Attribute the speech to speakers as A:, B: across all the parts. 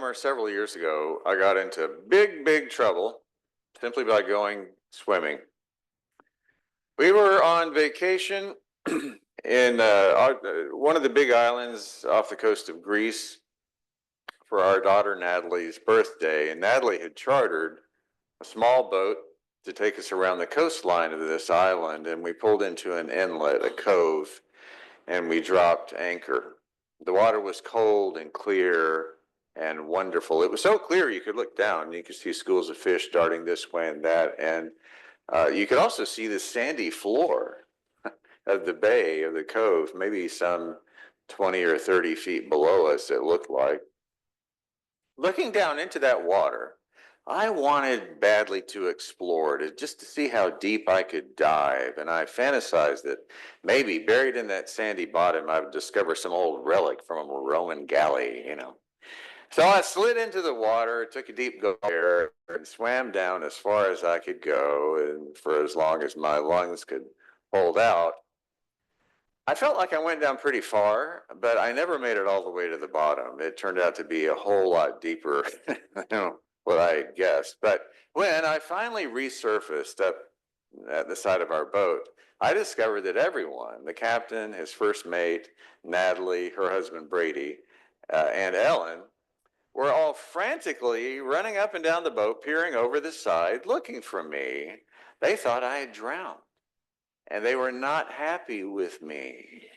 A: summer several years ago, I got into big trouble simply by going swimming. We were on vacation in one of the big islands off the coast of Greece for our daughter Natalie's birthday. And Natalie had chartered a small boat to take us around the coastline of this island. And we pulled into an inlet, a cove, and we dropped anchor. The water was cold and clear and wonderful. It was so clear you could look down and you could see schools of fish darting this way and that. And you could also see the sandy floor of the bay, of the cove, maybe some 20 or 30 feet below us, it looked like. Looking down into that water, I wanted badly to explore it, just to see how deep I could dive. And I fantasized that maybe buried in that sandy bottom, I would discover some old relic from a Roman galley. So I slid into the water, took a deep go there, and swam down as far as I could go, and for as long as my lungs could hold out. I felt like I went down pretty far, but I never made it all the way to the bottom. It turned out to be a whole lot deeper than what I had guessed. But when I finally resurfaced up at the side of our boat, I discovered that everyone, the captain, his first mate, Natalie, her husband Brady, and Ellen, were all frantically running up and down the boat, peering over the side, looking for me. They thought I had drowned, and they were not happy with me,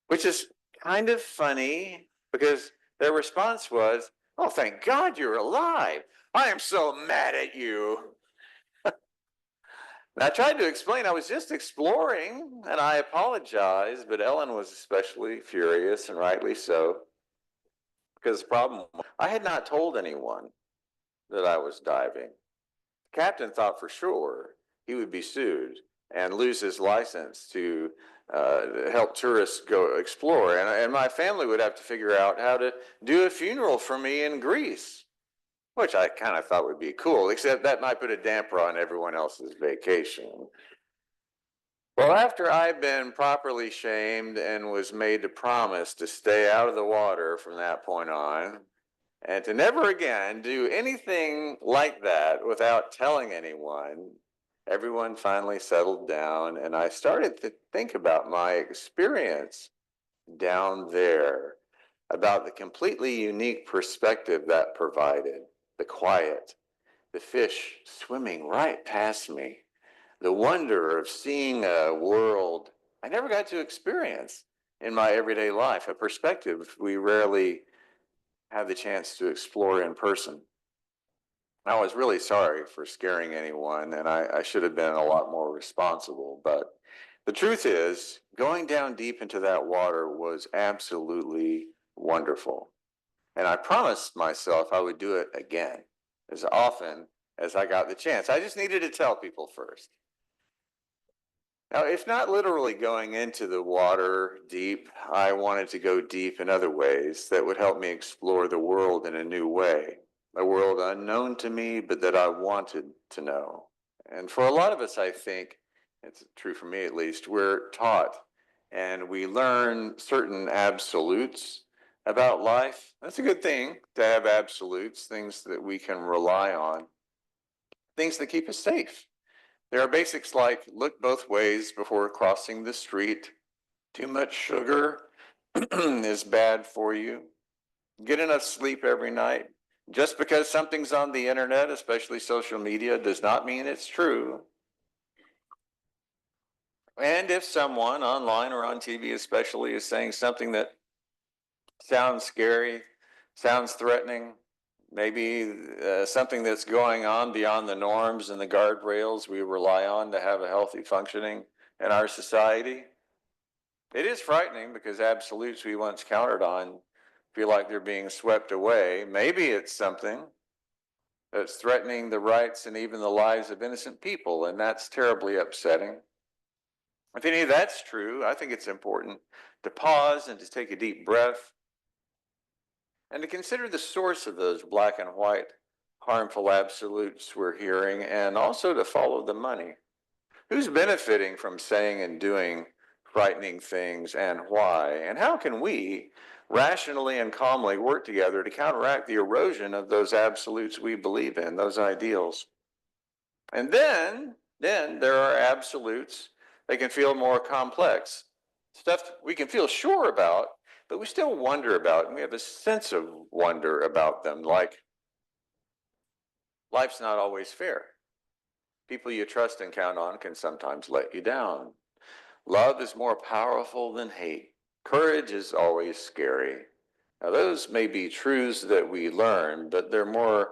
A: which is kind of funny because their response was, "Oh, thank God you're alive. I am so mad at you." And I tried to explain I was just exploring, and I apologized, but Ellen was especially furious, and rightly so, because the problem was I had not told anyone that I was diving. The captain thought for sure he would be sued and lose his license to help tourists go explore. And my family would have to figure out how to do a funeral for me in Greece, which I kind of thought would be cool, except that might put a damper on everyone else's vacation. Well, after I'd been properly shamed and was made to promise to stay out of the water from that point on, and to never again do anything like that without telling anyone, everyone finally settled down, and I started to think about my experience down there, about the completely unique perspective that provided, the quiet, the fish swimming right past me, the wonder of seeing a world I never got to experience in my everyday life, a perspective we rarely have the chance to explore in person. I was really sorry for scaring anyone, and I should have been a lot more responsible. But the truth is, going down deep into that water was absolutely wonderful. And I promised myself I would do it again as often as I got the chance. I just needed to tell people first. Now, if not literally going into the water deep, I wanted to go deep in other ways that would help me explore the world in a new way, a world unknown to me, but that I wanted to know. And for a lot of us, I think, it's true for me at least, we're taught and we learn certain absolutes about life. That's a good thing to have absolutes, things that we can rely on, things that keep us safe. There are basics like look both ways before crossing the street. Too much sugar is bad for you. Get enough sleep every night. Just because something's on the internet, especially social media, does not mean it's true. And if someone online or on TV especially is saying something that sounds scary, sounds threatening, maybe something that's going on beyond the norms and the guardrails we rely on to have a healthy functioning in our society. It is frightening because absolutes we once counted on feel like they're being swept away. Maybe it's something that's threatening the rights and even the lives of innocent people, and that's terribly upsetting. If any of that's true, I think it's important to pause and to take a deep breath and to consider the source of those black and white harmful absolutes we're hearing, and also to follow the money. Who's benefiting from saying and doing frightening things and why? And how can we rationally and calmly work together to counteract the erosion of those absolutes we believe in, those ideals? And then there are absolutes that can feel more complex, stuff we can feel sure about, but we still wonder about, and we have a sense of wonder about them, like life's not always fair. People you trust and count on can sometimes let you down. Love is more powerful than hate. Courage is always scary. Now, those may be truths that we learn, but they're more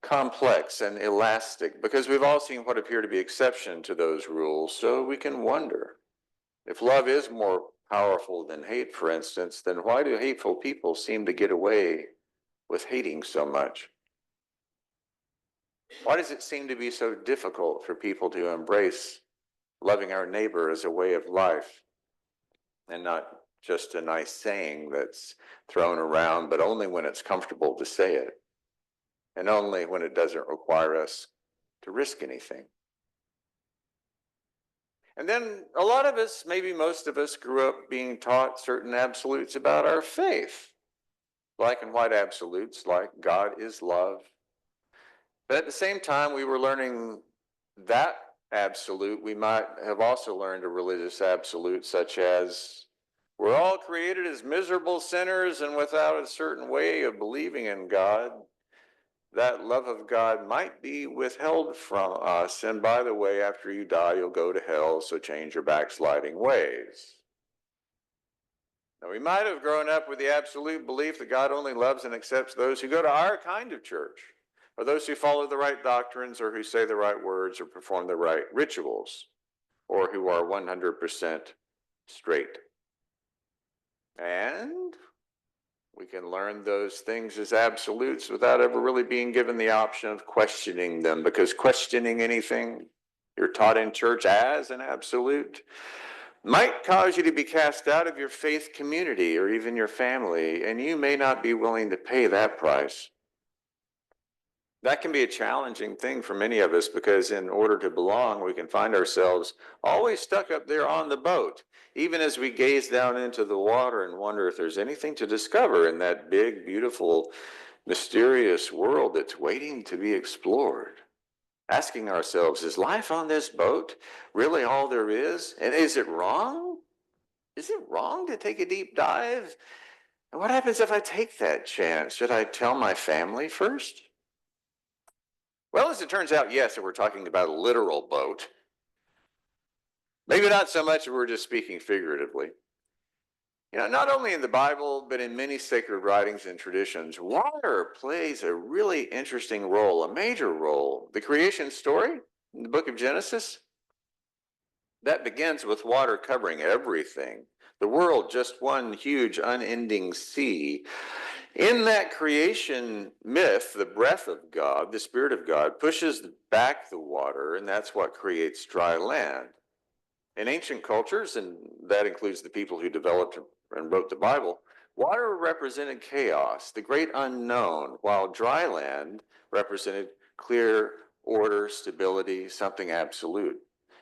A: complex and elastic because we've all seen what appear to be exception to those rules, so we can wonder. If love is more powerful than hate, for instance, then why do hateful people seem to get away with hating so much? Why does it seem to be so difficult for people to embrace loving our neighbor as a way of life and not just a nice saying that's thrown around, but only when it's comfortable to say it and only when it doesn't require us to risk anything? And then a lot of us, maybe most of us, grew up being taught certain absolutes about our faith, black and white absolutes like God is love. But at the same time, we were learning that absolute. We might have also learned a religious absolute such as we're all created as miserable sinners, and without a certain way of believing in God, that love of God might be withheld from us. And by the way, after you die, you'll go to hell, so change your backsliding ways. Now, we might have grown up with the absolute belief that God only loves and accepts those who go to our kind of church, or those who follow the right doctrines, or who say the right words, or perform the right rituals, or who are 100% straight. And we can learn those things as absolutes without ever really being given the option of questioning them, because questioning anything you're taught in church as an absolute might cause you to be cast out of your faith community or even your family, and you may not be willing to pay that price. That can be a challenging thing for many of us because in order to belong, we can find ourselves always stuck up there on the boat, even as we gaze down into the water and wonder if there's anything to discover in that big, beautiful, mysterious world that's waiting to be explored. Asking ourselves, is life on this boat really all there is? And is it wrong? Is it wrong to take a deep dive? And what happens if I take that chance? Should I tell my family first? Well, as it turns out, yes, if we're talking about a literal boat. Maybe not so much if we're just speaking figuratively. Not only in the Bible, but in many sacred writings and traditions, water plays a really interesting role, a major role. The creation story in the book of Genesis, that begins with water covering everything. The world, just one huge, unending sea. In that creation myth, the breath of God, the Spirit of God, pushes back the water, and that's what creates dry land. In ancient cultures, and that includes the people who developed and wrote the Bible, water represented chaos, the great unknown, while dry land represented clear order, stability, something absolute.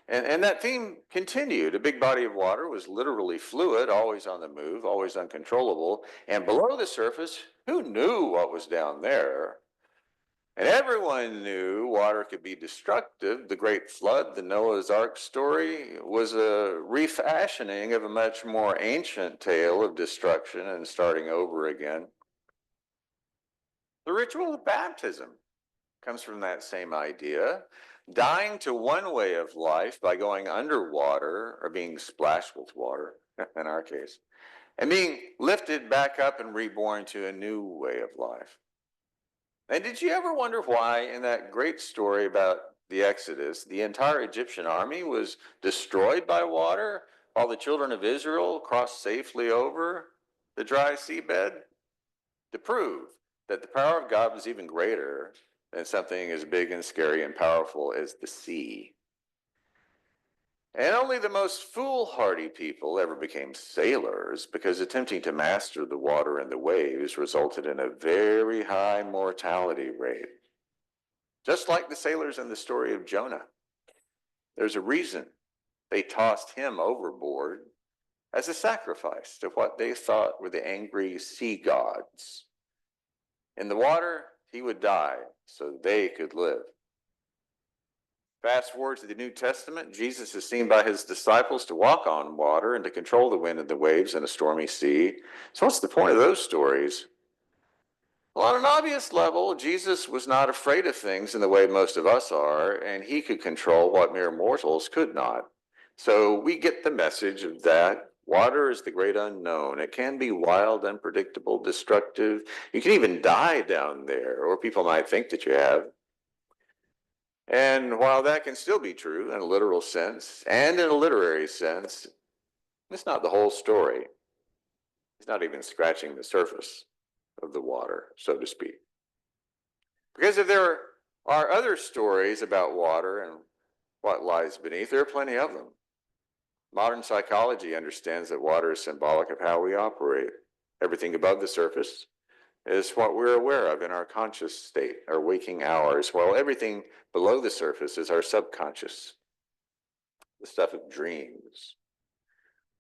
A: And that theme continued. A big body of water was literally fluid, always on the move, always uncontrollable. And below the surface, who knew what was down there? And everyone knew water could be destructive. The Great Flood, the Noah's Ark story, was a refashioning of a much more ancient tale of destruction and starting over again. The ritual of baptism comes from that same idea. Dying to one way of life by going underwater or being splashed with water, in our case, and being lifted back up and reborn to a new way of life. And did you ever wonder why, in that great story about the Exodus, the entire Egyptian army was destroyed by water while the children of Israel crossed safely over the dry seabed? To prove that the power of God was even greater than something as big and scary and powerful as the sea. And only the most foolhardy people ever became sailors because attempting to master the water and the waves resulted in a very high mortality rate. Just like the sailors in the story of Jonah. There's a reason They tossed him overboard as a sacrifice to what they thought were the angry sea gods. In the water, he would die so they could live. Fast forward to the New Testament, Jesus is seen by his disciples to walk on water and to control the wind and the waves in a stormy sea. So what's the point of those stories? Well, on an obvious level, Jesus was not afraid of things in the way most of us are, and he could control what mere mortals could not. So we get the message of that. Water is the great unknown. It can be wild, unpredictable, destructive. You can even die down there, or people might think that you have. And while that can still be true in a literal sense and in a literary sense, it's not the whole story. It's not even scratching the surface of the water, so to speak. Because if there are other stories about water and what lies beneath, there are plenty of them. Modern psychology understands that water is symbolic of how we operate. Everything above the surface is what we're aware of in our conscious state, our waking hours, while everything below the surface is our subconscious, the stuff of dreams.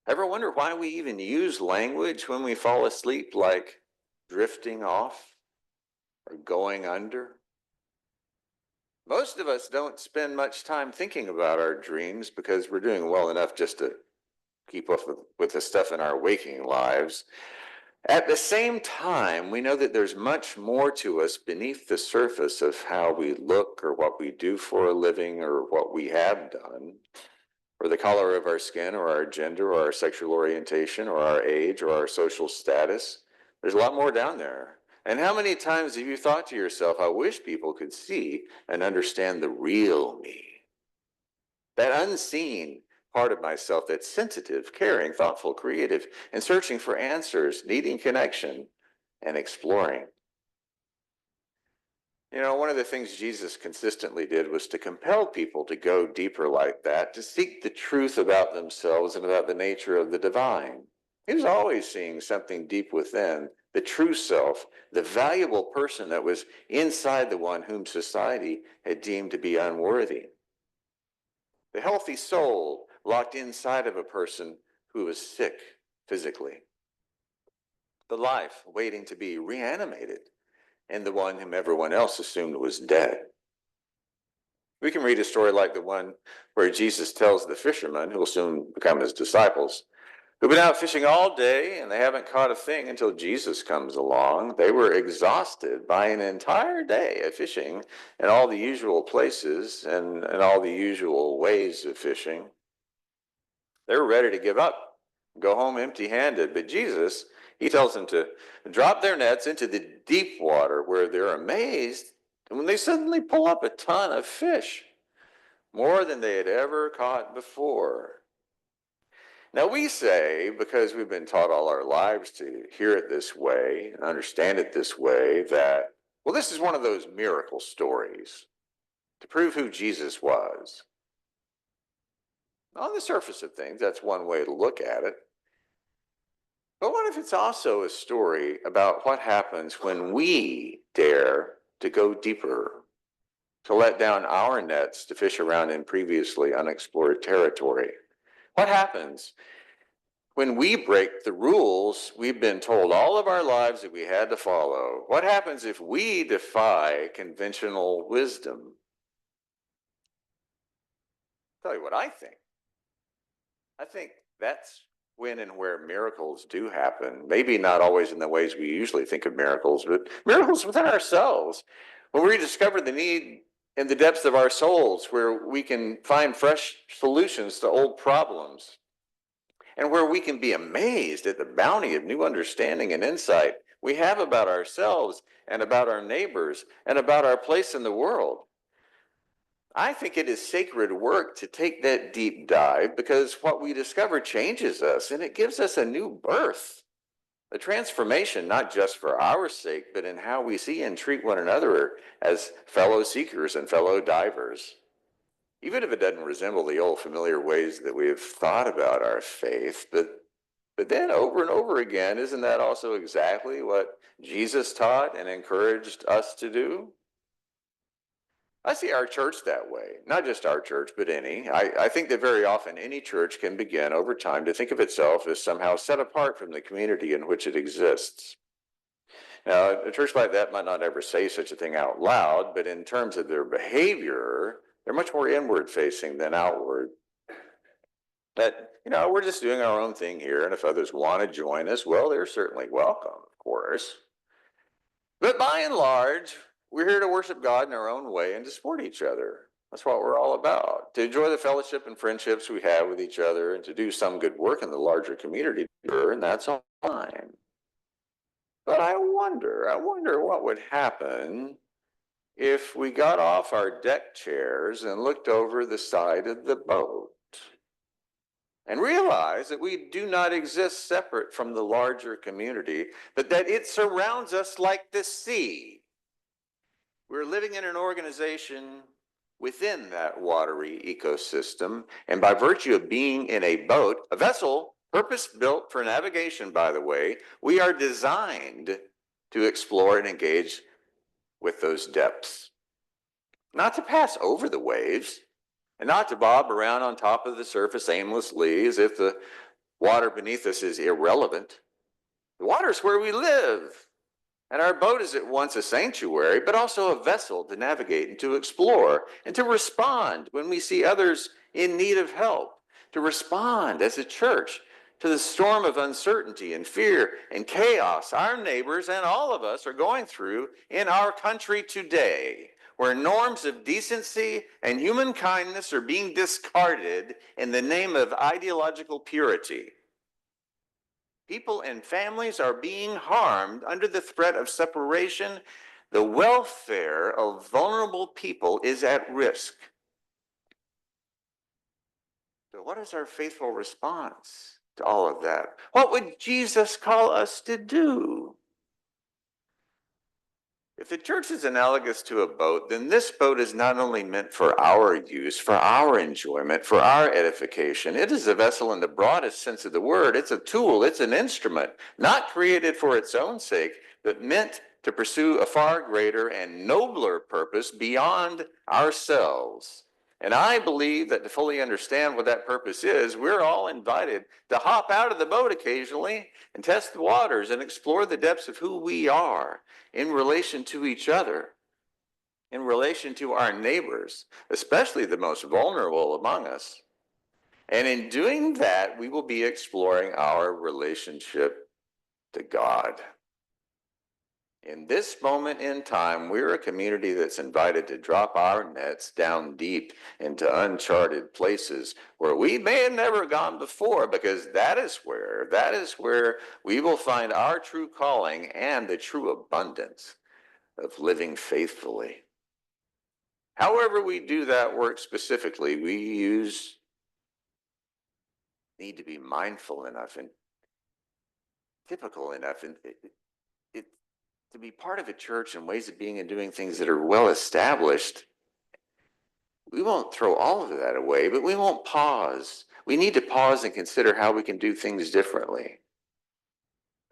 A: Ever wonder why we even use language when we fall asleep, like drifting off or going under? Most of us don't spend much time thinking about our dreams because we're doing well enough just to keep up with the stuff in our waking lives. At the same time, we know that there's much more to us beneath the surface of how we look or what we do for a living or what we have done, or the color of our skin or our gender or our sexual orientation or our age or our social status. There's a lot more down there. And how many times have you thought to yourself, I wish people could see and understand the real me? That unseen part of myself that's sensitive, caring, thoughtful, creative, and searching for answers, needing connection, and exploring. You know, one of the things Jesus consistently did was to compel people to go deeper like that, to seek the truth about themselves and about the nature of the divine. He was always seeing something deep within, the true self, the valuable person that was inside the one whom society had deemed to be unworthy. The healthy soul locked inside of a person who was sick physically. The life waiting to be reanimated in the one whom everyone else assumed was dead. We can read a story like the one where Jesus tells the fishermen, who will soon become his disciples, who've been out fishing all day and they haven't caught a thing until Jesus comes along. They were exhausted by an entire day of fishing in all the usual places and all the usual ways of fishing. They were ready to give up, go home empty-handed. But Jesus, he tells them to drop their nets into the deep water where they're amazed when they suddenly pull up a ton of fish, more than they had ever caught before. Now we say, because we've been taught all our lives to hear it this way, understand it this way, that, well, this is one of those miracle stories to prove who Jesus was. On the surface of things, that's one way to look at it. But what if it's also a story about what happens when we dare to go deeper, to let down our nets to fish around in previously unexplored territory? What happens when we break the rules we've been told all of our lives that we had to follow? What happens if we defy conventional wisdom? I'll tell you what I think. I think that's when and where miracles do happen. Maybe not always in the ways we usually think of miracles, but miracles within ourselves. When we discover the need in the depths of our souls, where we can find fresh solutions to old problems, and where we can be amazed at the bounty of new understanding and insight we have about ourselves and about our neighbors and about our place in the world. I think it is sacred work to take that deep dive because what we discover changes us and it gives us a new birth, a transformation, not just for our sake, but in how we see and treat one another as fellow seekers and fellow divers. Even if it doesn't resemble the old familiar ways that we have thought about our faith, but then over and over again, isn't that also exactly what Jesus taught and encouraged us to do? I see our church that way, not just our church, but any. I think that very often any church can begin over time to think of itself as somehow set apart from the community in which it exists. Now, a church like that might not ever say such a thing out loud, but in terms of their behavior, they're much more inward facing than outward. That, we're just doing our own thing here, and if others want to join us, well, they're certainly welcome, of course. But by and large, we're here to worship God in our own way and to support each other. That's what we're all about. To enjoy the fellowship and friendships we have with each other and to do some good work in the larger community, and that's all fine. But I wonder what would happen if we got off our deck chairs and looked over the side of the boat and realized that we do not exist separate from the larger community, but that it surrounds us like the sea. We're living in an organization within that watery ecosystem, and by virtue of being in a boat, a vessel purpose-built for navigation, by the way, we are designed to explore and engage with those depths. Not to pass over the waves, and not to bob around on top of the surface aimlessly as if the water beneath us is irrelevant. The water is where we live, and our boat is at once a sanctuary, but also a vessel to navigate and to explore and to respond when we see others in need of help, to respond as a church to the storm of uncertainty and fear and chaos our neighbors and all of us are going through in our country today, where norms of decency and human kindness are being discarded in the name of ideological purity. People and families are being harmed under the threat of separation. The welfare of vulnerable people is at risk. So what is our faithful response to all of that? What would Jesus call us to do? If the church is analogous to a boat, then this boat is not only meant for our use, for our enjoyment, for our edification. It is a vessel in the broadest sense of the word. It's a tool, it's an instrument, not created for its own sake, but meant to pursue a far greater and nobler purpose beyond ourselves. And I believe that to fully understand what that purpose is, we're all invited to hop out of the boat occasionally and test the waters and explore the depths of who we are in relation to each other, in relation to our neighbors, especially the most vulnerable among us. And in doing that, we will be exploring our relationship to God. In this moment in time, we're a community that's invited to drop our nets down deep into uncharted places where we may have never gone before, because that is where we will find our true calling and the true abundance of living faithfully. However we do that work specifically, we need to be mindful enough and typical enough and to be part of a church and ways of being and doing things that are well established. We won't throw all of that away, but we won't pause. We need to pause and consider how we can do things differently.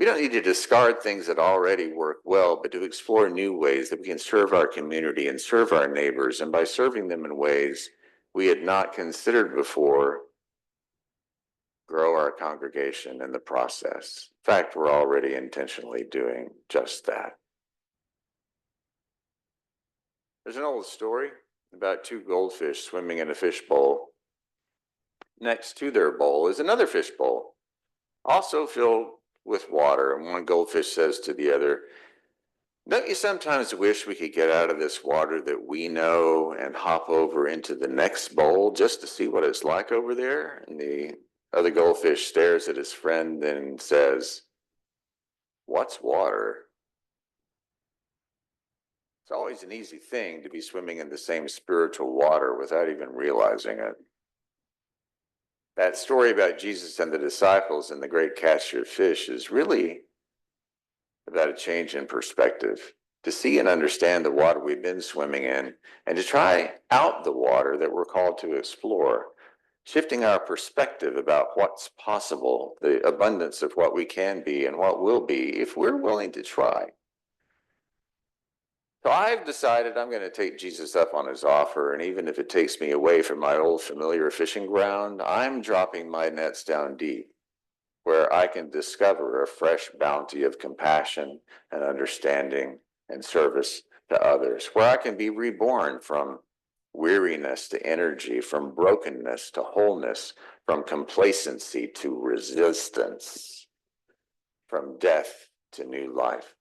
A: We don't need to discard things that already work well, but to explore new ways that we can serve our community and serve our neighbors, and by serving them in ways we had not considered before, grow our congregation in the process. In fact, we're already intentionally doing just that. There's an old story about two goldfish swimming in a fish bowl. Next to their bowl is another fish bowl, also filled with water, and one goldfish says to the other, "Don't you sometimes wish we could get out of this water that we know and hop over into the next bowl just to see what it's like over there?" And the other goldfish stares at his friend and says, "What's water?" It's always an easy thing to be swimming in the same spiritual water without even realizing it. That story about Jesus and the disciples and the great catch of fish is really about a change in perspective, to see and understand the water we've been swimming in, and to try out the water that we're called to explore, shifting our perspective about what's possible, the abundance of what we can be and what will be if we're willing to try. So I've decided I'm going to take Jesus up on his offer, and even if it takes me away from my old familiar fishing ground, I'm dropping my nets down deep, where I can discover a fresh bounty of compassion and understanding and service to others, where I can be reborn from weariness to energy, from brokenness to wholeness, from complacency to resistance, from death to new life.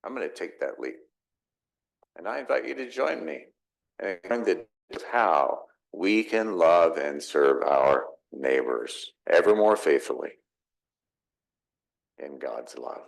A: I'm going to take that leap. And I invite you to join me and learn how we can love and serve our neighbors ever more faithfully in God's love.